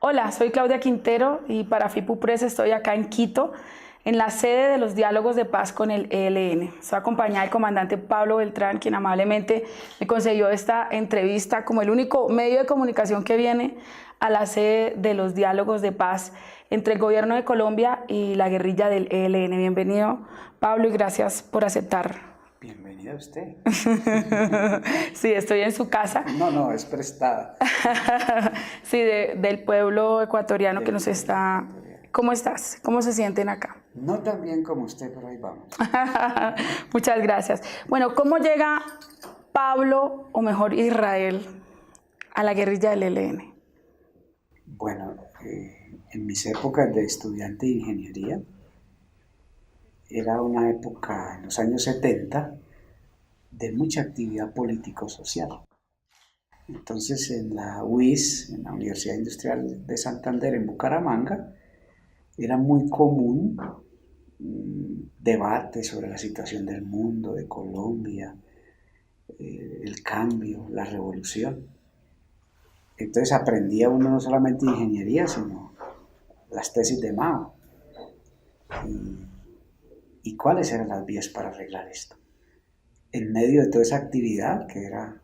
Hola, soy Claudia Quintero y para FIPUPRES estoy acá en Quito, en la sede de los diálogos de paz con el ELN. Estoy acompañada del comandante Pablo Beltrán, quien amablemente me concedió esta entrevista como el único medio de comunicación que viene a la sede de los diálogos de paz entre el gobierno de Colombia y la guerrilla del ELN. Bienvenido, Pablo, y gracias por aceptar. Bienvenida usted. Sí, estoy en su casa. No, es prestada. Sí, del pueblo ecuatoriano que nos está... ¿Cómo estás? ¿Cómo se sienten acá? No tan bien como usted, pero ahí vamos. Muchas gracias. Bueno, ¿cómo llega Pablo, o mejor Israel, a la guerrilla del ELN? Bueno, en mis épocas de estudiante de ingeniería, era una época en los años 70 de mucha actividad político-social. Entonces en la UIS, en la Universidad Industrial de Santander, en Bucaramanga, era muy común debate sobre la situación del mundo, de Colombia, el cambio, la revolución. Entonces aprendía uno no solamente ingeniería, sino las tesis de Mao. ¿Y cuáles eran las vías para arreglar esto? En medio de toda esa actividad que era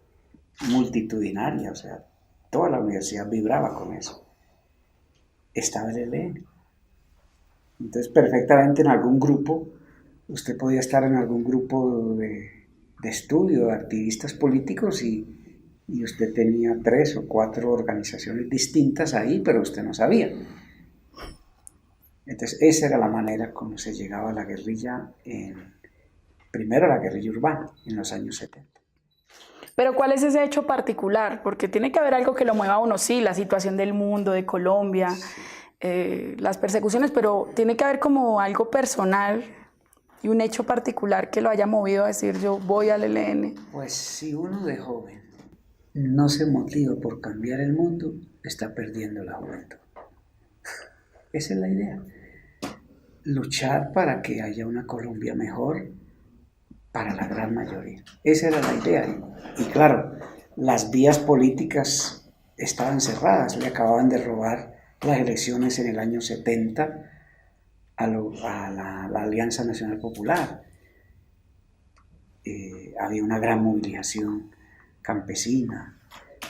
multitudinaria, o sea, toda la universidad vibraba con eso, estaba el ELN. Entonces, perfectamente en algún grupo, usted podía estar en algún grupo de estudio de activistas políticos y usted tenía 3 o 4 organizaciones distintas ahí, pero usted no sabía. Entonces, esa era la manera como se llegaba a la guerrilla, primero a la guerrilla urbana, en los años 70. Pero ¿cuál es ese hecho particular? Porque tiene que haber algo que lo mueva a uno, sí, la situación del mundo, de Colombia, las persecuciones, pero tiene que haber como algo personal y un hecho particular que lo haya movido a decir yo voy al ELN. Pues si uno de joven no se motiva por cambiar el mundo, está perdiendo la juventud. Esa es la idea. Luchar para que haya una Colombia mejor para la gran mayoría. Esa era la idea. Y claro, las vías políticas estaban cerradas. Le acababan de robar las elecciones en el año 70 a la Alianza Nacional Popular. Había una gran movilización campesina,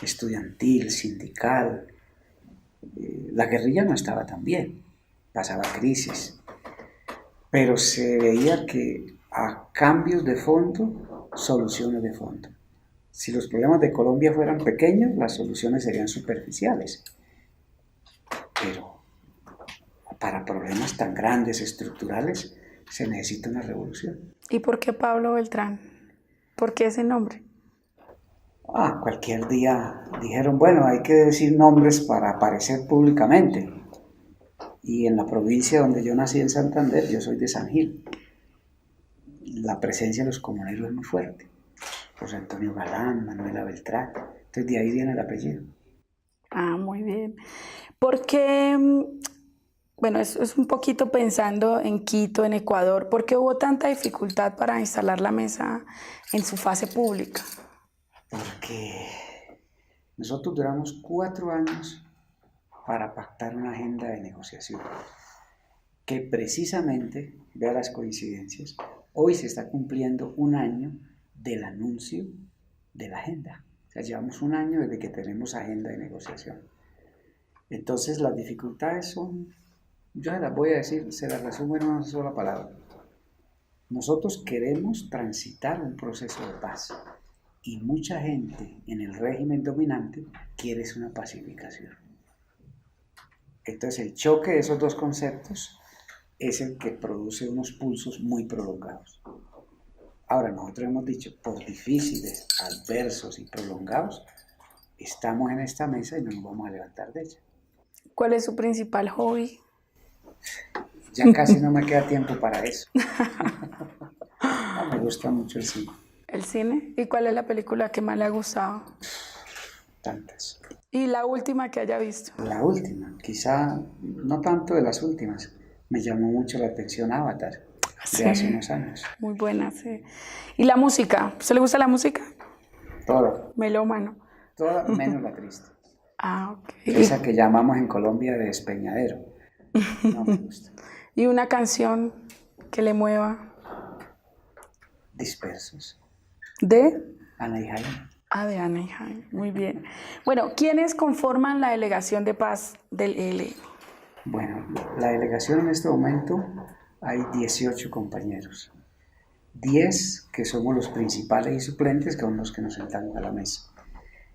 estudiantil, sindical. La guerrilla no estaba tan bien, pasaba crisis, pero se veía que a cambios de fondo, soluciones de fondo. Si los problemas de Colombia fueran pequeños, las soluciones serían superficiales, pero para problemas tan grandes, estructurales, se necesita una revolución. ¿Y por qué Pablo Beltrán? ¿Por qué ese nombre? Cualquier día dijeron, bueno, hay que decir nombres para aparecer públicamente. Y en la provincia donde yo nací, en Santander, yo soy de San Gil. La presencia de los comuneros es muy fuerte. José Antonio Galán, Manuela Beltrán. Entonces de ahí viene el apellido. Muy bien. Porque, bueno, es un poquito pensando en Quito, en Ecuador, ¿por qué hubo tanta dificultad para instalar la mesa en su fase pública? Porque nosotros duramos 4 años para pactar una agenda de negociación que precisamente, vea las coincidencias, hoy se está cumpliendo 1 año del anuncio de la agenda. O sea, llevamos 1 año desde que tenemos agenda de negociación. Entonces las dificultades son, yo se las voy a decir, se las resumo en una sola palabra. Nosotros queremos transitar un proceso de paz y mucha gente en el régimen dominante quiere una pacificación. Entonces el choque de esos dos conceptos es el que produce unos pulsos muy prolongados. Ahora, nosotros hemos dicho, por difíciles, adversos y prolongados, estamos en esta mesa y no nos vamos a levantar de ella. ¿Cuál es su principal hobby? Ya casi no me queda tiempo para eso. Me gusta mucho el cine. ¿El cine? ¿Y cuál es la película que más le ha gustado? Tantas. ¿Y la última que haya visto? La última, quizá no tanto de las últimas. Me llamó mucho la atención Avatar, de hace unos años. Muy buena, sí. ¿Y la música? ¿Se le gusta la música? Toda. Melómano. Toda menos la triste. Ah, ok. Esa que llamamos en Colombia de despeñadero. No me gusta. ¿Y una canción que le mueva? Dispersos. ¿De? Ana y Jaime. Ah, de Ana y Jaime. Muy bien. Bueno, ¿quiénes conforman la delegación de paz del ELN? Bueno, la delegación en este momento hay 18 compañeros. 10 que somos los principales y suplentes, que son los que nos sentamos a la mesa.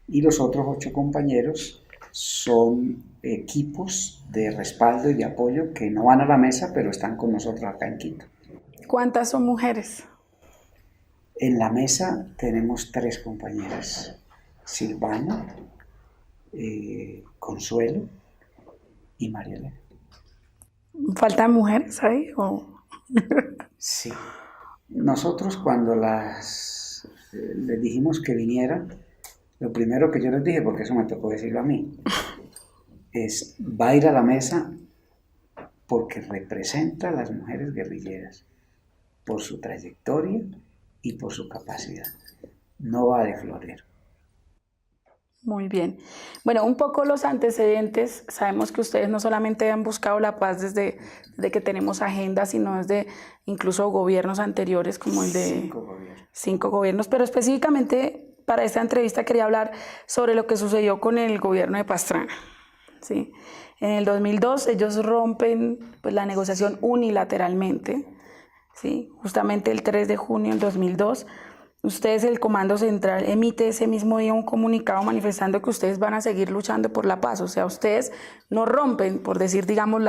Y los otros 8 compañeros son equipos de respaldo y de apoyo que no van a la mesa, pero están con nosotros acá en Quito. ¿Cuántas son mujeres? En la mesa tenemos 3 compañeras, Silvana, Consuelo y María Elena. ¿Faltan mujeres ahí? Sí. Nosotros cuando les dijimos que vinieran, lo primero que yo les dije, porque eso me tocó decirlo a mí, es, va a ir a la mesa porque representa a las mujeres guerrilleras, por su trayectoria y por su capacidad. No va de florero. Muy bien. Bueno, un poco los antecedentes. Sabemos que ustedes no solamente han buscado la paz desde que tenemos agenda, sino desde incluso gobiernos anteriores, como el de 5 gobiernos. Pero específicamente para esta entrevista quería hablar sobre lo que sucedió con el gobierno de Pastrana. ¿Sí? En el 2002 ellos rompen pues, la negociación unilateralmente. ¿Sí? Justamente el 3 de junio del 2002. Ustedes, el Comando Central, emite ese mismo día un comunicado manifestando que ustedes van a seguir luchando por la paz. O sea, ustedes no rompen, por decir, digamos,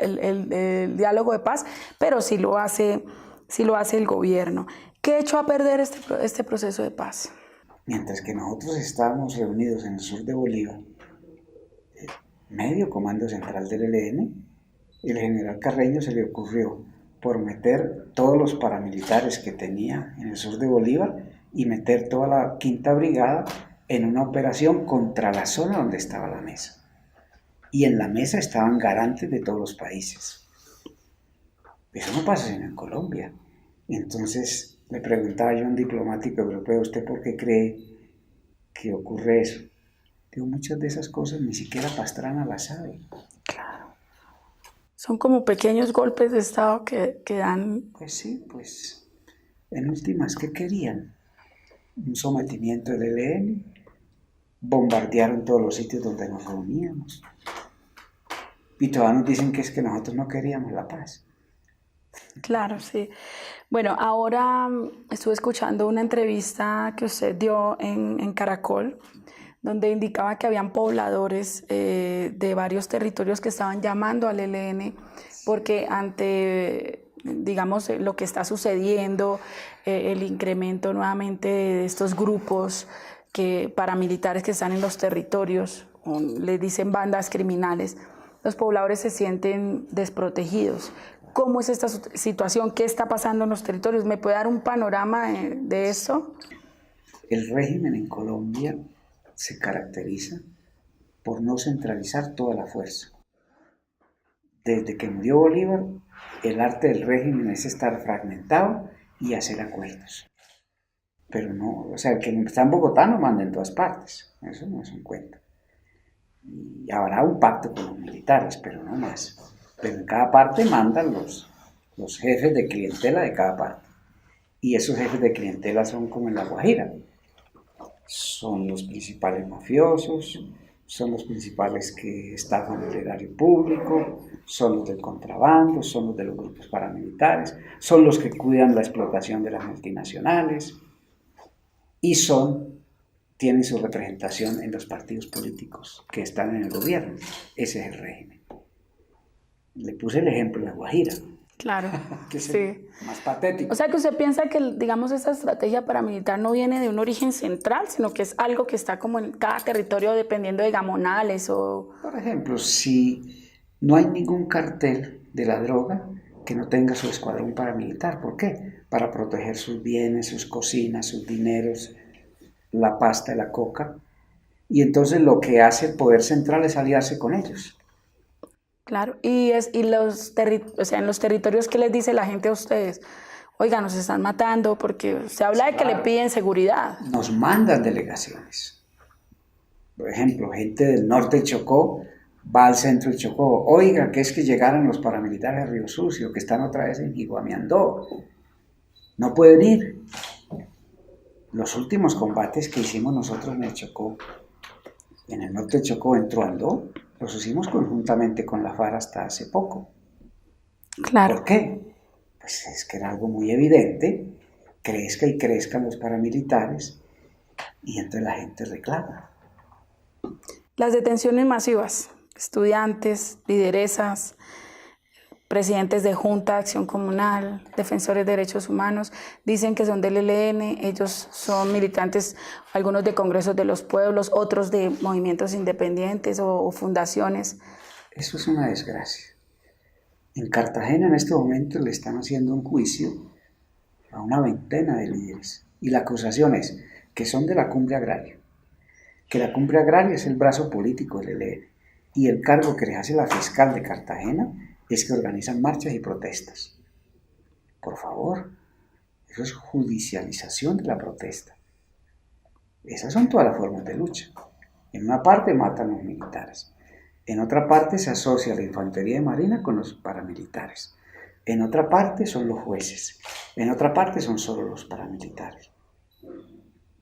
el diálogo de paz, pero sí lo hace el gobierno. ¿Qué echó a perder este proceso de paz? Mientras que nosotros estábamos reunidos en el sur de Bolívar, medio Comando Central del ELN, el general Carreño se le ocurrió por meter todos los paramilitares que tenía en el sur de Bolívar y meter toda la 5ª Brigada en una operación contra la zona donde estaba la mesa. Y en la mesa estaban garantes de todos los países. Eso no pasa sino en Colombia. Entonces le preguntaba yo a un diplomático europeo, ¿usted por qué cree que ocurre eso? Digo, muchas de esas cosas ni siquiera Pastrana las sabe. Claro. Son como pequeños golpes de Estado que dan... Pues sí, pues en últimas, ¿qué querían? Un sometimiento del ELN, bombardearon todos los sitios donde nos reuníamos. Y todavía nos dicen que es que nosotros no queríamos la paz. Claro, sí. Bueno, ahora estuve escuchando una entrevista que usted dio en Caracol, donde indicaba que habían pobladores de varios territorios que estaban llamando al ELN porque ante, digamos, lo que está sucediendo, el incremento nuevamente de estos grupos paramilitares que están en los territorios, le dicen bandas criminales, los pobladores se sienten desprotegidos. ¿Cómo es esta situación? ¿Qué está pasando en los territorios? ¿Me puede dar un panorama de eso? El régimen en Colombia se caracteriza por no centralizar toda la fuerza. Desde que murió Bolívar, el arte del régimen es estar fragmentado y hacer acuerdos. Pero no, o sea, el que está en Bogotá no manda en todas partes, eso no es un cuento. Y habrá un pacto con los militares, pero no más. Pero en cada parte mandan los jefes de clientela de cada parte. Y esos jefes de clientela son como en La Guajira. Son los principales mafiosos, son los principales que estafan el erario público, son los del contrabando, son los de los grupos paramilitares, son los que cuidan la explotación de las multinacionales y tienen su representación en los partidos políticos que están en el gobierno. Ese es el régimen. Le puse el ejemplo de La Guajira. Claro, que es sí. Más patético. O sea que usted piensa que, digamos, esta estrategia paramilitar no viene de un origen central, sino que es algo que está como en cada territorio dependiendo de gamonales o... Por ejemplo, si no hay ningún cartel de la droga que no tenga su escuadrón paramilitar. ¿Por qué? Para proteger sus bienes, sus cocinas, sus dineros, la pasta, la coca. Y entonces lo que hace el poder central es aliarse con ellos. Claro, y en los territorios, ¿qué les dice la gente a ustedes? Oiga, nos están matando, porque se habla de que le piden seguridad. Nos mandan delegaciones. Por ejemplo, gente del norte del Chocó va al centro del Chocó. Oiga, que es que llegaron los paramilitares a Río Sucio, que están otra vez en Iguamiandó. No pueden ir. Los últimos combates que hicimos nosotros en el Chocó, en el norte del Chocó, en Truandó, los hicimos conjuntamente con la FARC hasta hace poco. Claro. ¿Por qué? Pues es que era algo muy evidente, crezca y crezcan los paramilitares, y entonces la gente reclama. Las detenciones masivas, estudiantes, lideresas, presidentes de Junta de Acción Comunal, defensores de derechos humanos, dicen que son del ELN, ellos son militantes, algunos de congresos de los pueblos, otros de movimientos independientes o fundaciones. Eso es una desgracia. En Cartagena en este momento le están haciendo un juicio a una veintena de líderes, y la acusación es que son de la Cumbre Agraria, que la Cumbre Agraria es el brazo político del ELN, y el cargo que les hace la fiscal de Cartagena es que organizan marchas y protestas. Por favor, eso es judicialización de la protesta. Esas son todas las formas de lucha. En una parte matan a los militares, en otra parte se asocia la infantería de marina con los paramilitares, en otra parte son los jueces, en otra parte son solo los paramilitares.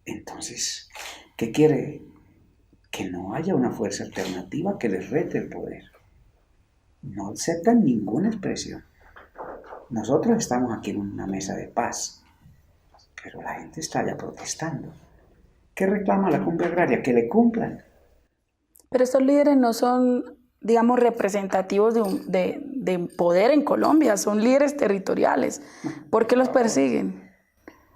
Entonces, ¿qué quiere? Que no haya una fuerza alternativa que les rete el poder. No aceptan ninguna expresión. Nosotros estamos aquí en una mesa de paz, pero la gente está ya protestando. ¿Qué reclama la Cumbre Agraria? Que le cumplan. Pero estos líderes no son, digamos, representativos de poder en Colombia, son líderes territoriales. ¿Por qué los persiguen?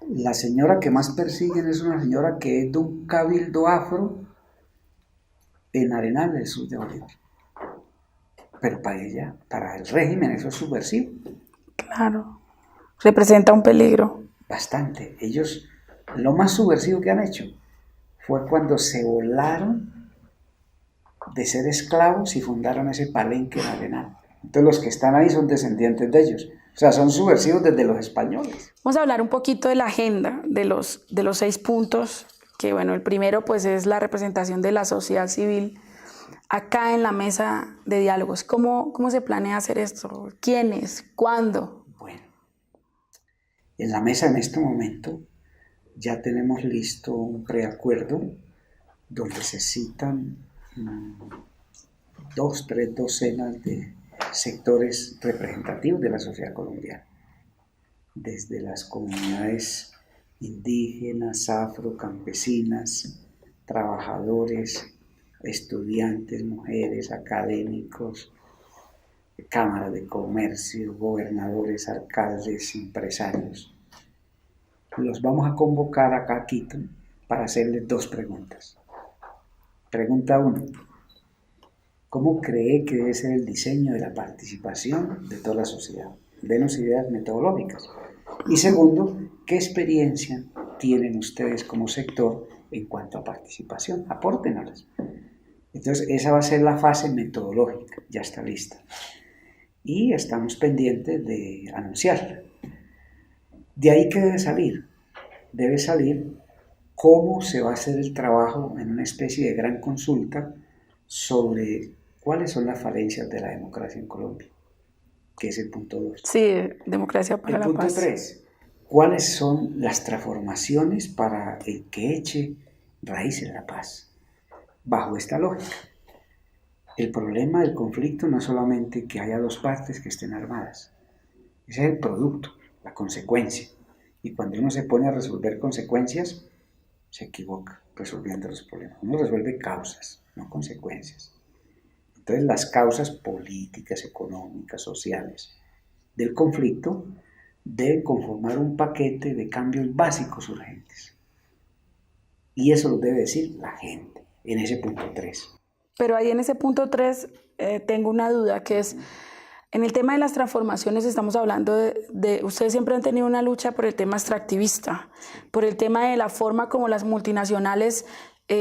La señora que más persiguen es una señora que es de un cabildo afro en Arenal, del sur de Bolívar. Pero para ella, para el régimen, eso es subversivo. Claro, representa un peligro. Bastante. Ellos, lo más subversivo que han hecho fue cuando se volaron de ser esclavos y fundaron ese palenque en Arenal. Entonces los que están ahí son descendientes de ellos. O sea, son subversivos desde los españoles. Vamos a hablar un poquito de la agenda, de los 6 puntos, que bueno, el primero pues es la representación de la sociedad civil acá en la mesa de diálogos. ¿Cómo se planea hacer esto? ¿Quiénes? ¿Cuándo? Bueno, en la mesa en este momento ya tenemos listo un preacuerdo donde se citan 2, 3 docenas de sectores representativos de la sociedad colombiana, desde las comunidades indígenas, afro, campesinas, trabajadores, estudiantes, mujeres, académicos, cámaras de comercio, gobernadores, alcaldes, empresarios. Los vamos a convocar acá a Quito para hacerles 2 preguntas. Pregunta 1. ¿Cómo cree que debe ser el diseño de la participación de toda la sociedad? Denos ideas metodológicas. Y segundo, ¿qué experiencia tienen ustedes como sector en cuanto a participación? Apórtenoslas. Entonces, esa va a ser la fase metodológica, ya está lista. Y estamos pendientes de anunciarla. De ahí, ¿qué debe salir? Debe salir cómo se va a hacer el trabajo en una especie de gran consulta sobre cuáles son las falencias de la democracia en Colombia, que es el punto 2. Sí, democracia para la paz. El punto 3, ¿cuáles son las transformaciones para el que eche raíz en la paz? Bajo esta lógica, el problema del conflicto no es solamente que haya 2 partes que estén armadas, ese es el producto, la consecuencia. Y cuando uno se pone a resolver consecuencias, se equivoca resolviendo los problemas. Uno resuelve causas, no consecuencias. Entonces las causas políticas, económicas, sociales del conflicto deben conformar un paquete de cambios básicos urgentes. Y eso lo debe decir la gente en ese punto 3. Pero ahí en ese punto 3 tengo una duda, que es, en el tema de las transformaciones estamos hablando de ustedes siempre han tenido una lucha por el tema extractivista, por el tema de la forma como las multinacionales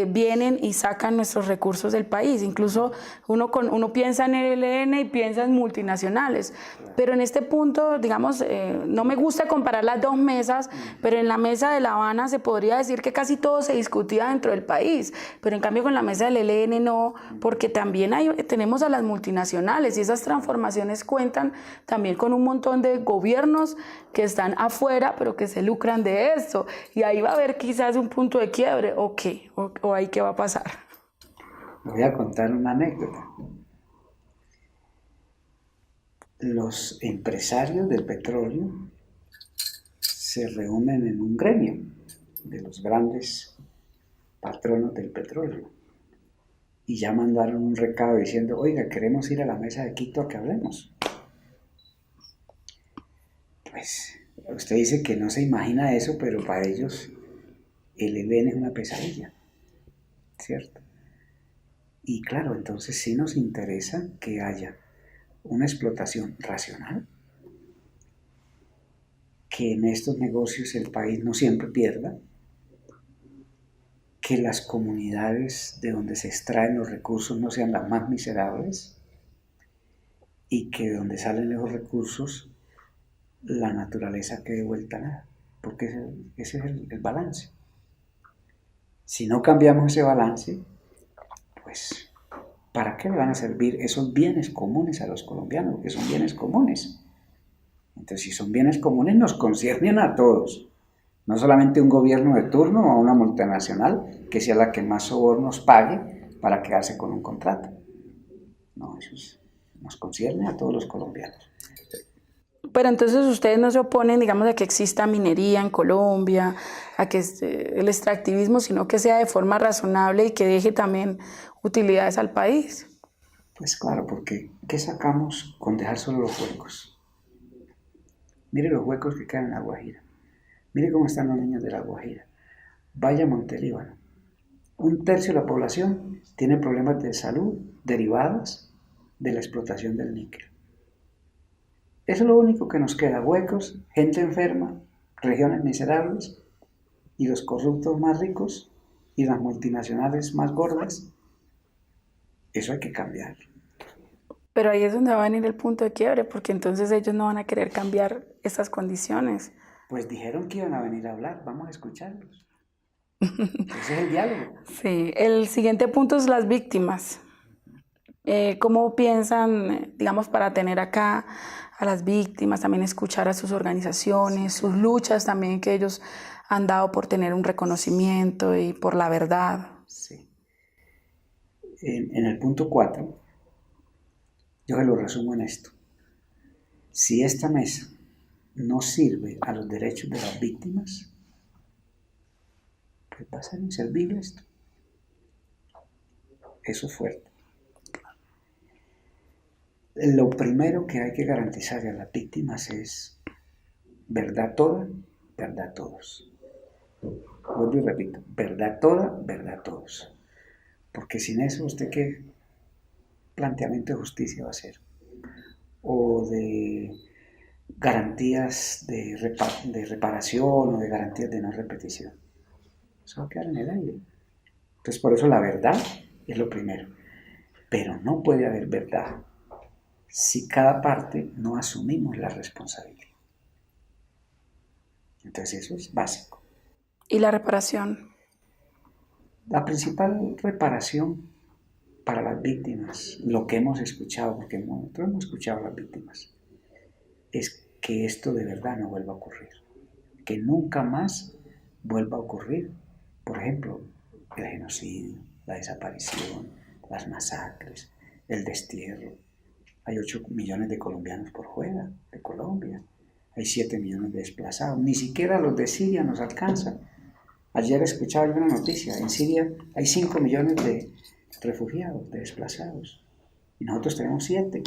vienen y sacan nuestros recursos del país. Incluso uno piensa en el ELN y piensa en multinacionales. Pero en este punto, digamos, no me gusta comparar las dos mesas, pero en la mesa de La Habana se podría decir que casi todo se discutía dentro del país. Pero en cambio con la mesa del ELN no, porque también tenemos a las multinacionales y esas transformaciones cuentan también con un montón de gobiernos que están afuera, pero que se lucran de esto. Y ahí va a haber quizás un punto de quiebre, ¿o qué? ¿O ahí qué va a pasar? Voy a contar una anécdota. Los empresarios del petróleo se reúnen en un gremio de los grandes patronos del petróleo y ya mandaron un recado diciendo, oiga, queremos ir a la mesa de Quito a que hablemos. Pues usted dice que no se imagina eso, pero para ellos el ELN es una pesadilla, ¿cierto? Y claro, entonces sí nos interesa que haya una explotación racional, que en estos negocios el país no siempre pierda, que las comunidades de donde se extraen los recursos no sean las más miserables y que de donde salen esos recursos la naturaleza quede vuelta a nada, porque ese es el balance. Si no cambiamos ese balance, pues ¿para qué le van a servir esos bienes comunes a los colombianos? Porque son bienes comunes. Entonces, si son bienes comunes, nos conciernen a todos. No solamente un gobierno de turno o una multinacional que sea la que más sobornos pague para quedarse con un contrato. No, nos concierne a todos los colombianos. Pero entonces ustedes no se oponen, digamos, a que exista minería en Colombia, a que el extractivismo, sino que sea de forma razonable y que deje también utilidades al país. Pues claro, porque ¿qué sacamos con dejar solo los huecos? Mire los huecos que quedan en La Guajira. Mire cómo están los niños de La Guajira. Vaya a Montelíbano. 1/3 de la población tiene problemas de salud derivados de la explotación del níquel. Eso es lo único que nos queda, huecos, gente enferma, regiones miserables y los corruptos más ricos y las multinacionales más gordas. Eso hay que cambiar. Pero ahí es donde va a venir el punto de quiebre, porque entonces ellos no van a querer cambiar estas condiciones. Pues dijeron que iban a venir a hablar, vamos a escucharlos. Ese es el diálogo. Sí, el siguiente punto es las víctimas. ¿Cómo piensan, digamos, para tener acá a las víctimas, también escuchar a sus organizaciones, sus luchas también que ellos han dado por tener un reconocimiento y por la verdad? Sí. En el punto 4, yo se lo resumo en esto. Si esta mesa no sirve a los derechos de las víctimas, pues va a ser inservible esto. Eso es fuerte. Lo primero que hay que garantizar a las víctimas es verdad toda, verdad todos. Vuelvo y repito, verdad toda, verdad todos. Porque sin eso, ¿usted qué planteamiento de justicia va a hacer? O de garantías de reparación o de garantías de no repetición. Eso va a quedar en el aire. Entonces, por eso la verdad es lo primero. Pero no puede haber verdad si cada parte no asumimos la responsabilidad. Entonces eso es básico. ¿Y la reparación? La principal reparación para las víctimas, lo que hemos escuchado, porque nosotros hemos escuchado a las víctimas, es que esto de verdad no vuelva a ocurrir. Que nunca más vuelva a ocurrir, por ejemplo, el genocidio, la desaparición, las masacres, el destierro. Hay 8 millones de colombianos por fuera de Colombia. Hay 7 millones de desplazados. Ni siquiera los de Siria nos alcanzan. Ayer escuchaba yo una noticia. En Siria hay 5 millones de refugiados, de desplazados. Y nosotros tenemos 7.